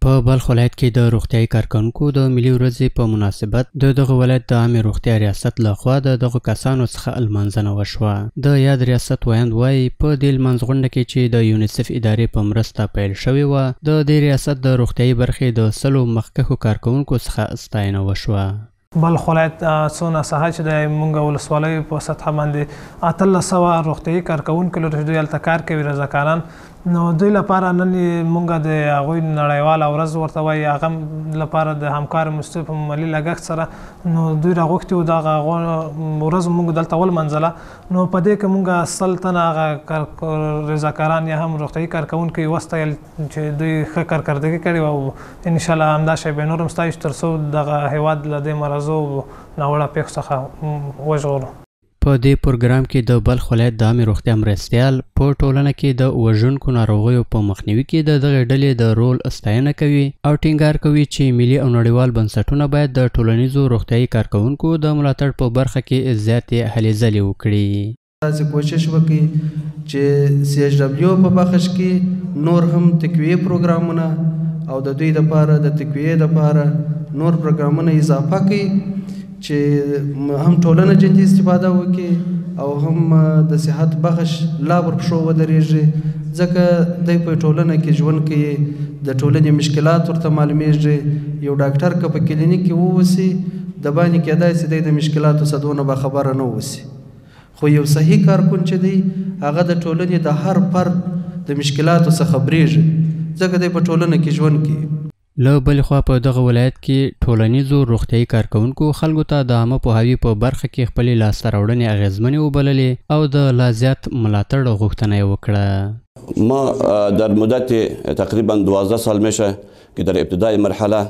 په بلخ ولایت کې د روغتیايي کارکوونکو د ملي ورځې په مناسبت د دغه ولایت د عامې روغتیا ریاست لخوا د دغو کسانو څخه لمانځنه وشوه. د یاد ریاست ویاند وایي په دې لمانځغونډه کې چې د یونیسف ادارې په مرسته پیل شوې وه، د دې ریاست د روغتیايي برخې د 100 مخکښو کارکوونکو څخه ستاینه وشوه. بلخ ولایت څونه ساحه چې د مونږ ولسوالیو په سطحه باندې 1800 روغتیايي کارکوونکي لري چې دوی هلته کار کوي، رضاکاران. نو دوی لپاره نن مونږ د هغوی نړیواله ورځ ورته وایي، هغه لپاره د همکار مستوي په مالي لګښت سره نو دوی راغوښتي وو دغه ورځ مونږ دلته ولمانځله. نو په دې کې مونږ 100 تنه هغه رضاکاران یا هم روغتیايي کارکوونکي وستایل چې دوی ښه کارکردګي کړې وه، او انشاءالله همدا شی به نور هم ستایو تر څو دغه هېواد له دې مرضو ناوړه پیښو څخه وژغورو. په دې پروګرام کې د بلخ ولایت د عامې روغتیا مرستیال په ټولنه کې د وژونکو ناروغیو په مخنیوي کې د دغې ډلې د رول ستاینه کوي او ټینګار کوي چې ملي او نړیوال بنسټونه باید د ټولنیزو روغتیايي کارکوونکو د ملاتړ په برخه کې زیاتې هلې ځلې وکړي. تاسې کوشش وکړي چې CHW په بخش کې نور هم تقویه پروګرامونه او د دوی لپاره د تقویه لپاره نور پروګرامونه اضافه کړي چې هم ټولنه جدي استفاده وکړي او هم د صحت بخش لا پر پښو ودرېږي، ځکه دی په ټولنه کې ژوند کوي، د ټولنې مشکلات ورته معلومیږي. یو ډاکټر که په کلینیک کې ووسي د باندې کېدای شي دی د مشکلاتو څخه دونه باخبره نه اوسي، خو یو صحیح کارکون چې دی هغه د ټولنې د هر فرد د مشکلاتو څخه خبرېږي، ځکه دی په ټولنه کې ژوند کوي. له بلې خوا په دغه ولایت کې ټولنیزو روغتیايي کارکوونکو خلکو ته د عامه پوهاوي په برخه کې خپلې لاسته راوړنې اغېزمنې وبللې او د لا زیات ملاتړ غوښتنه یې وکړه. ما در مدت تقریبا 12 سال میشه که در ابتدای مرحله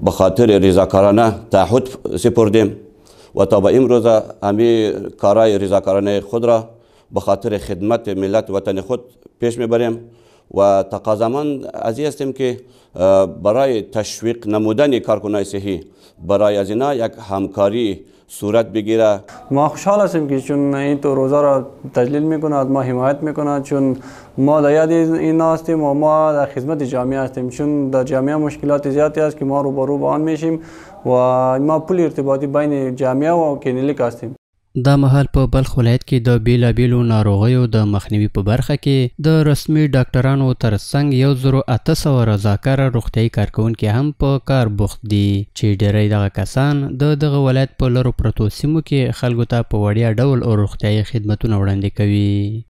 به خاطر رضاکارانه تعهد سپردیم و تا به امروز همه کارهای رضاکارانه خود را به خاطر خدمت ملت وطن خود پیش میبریم و تقاضامند از این هستیم که برای تشویق نمودن کارکنان صحی برای از اینا یک همکاری صورت بگیره. ما خوشحال هستیم که چون این تو روزه را تجلیل میکنه، از ما حمایت میکنه، چون ما در یاد اینا هستیم و ما در خدمت جامعه هستیم، چون در جامعه مشکلات زیادی است که ما روبرو با آن میشیم و ما پل ارتباطی بین جامعه و کلینیک هستیم. دا مهال په بلخ ولایت کې د بیلابیلو ناروغیو د مخنیوي په برخه کې د رسمي ډاکټرانو ترڅنګ 1800 رضاکاره روغتیايي کارکوونکي هم په کار بوخت دي، چې ډیری دغه کسان د دغه ولایت په لرو پرتو سیمو کې خلکو ته په وړیا ډول روغتیايي خدمتونه وړاندې کوي.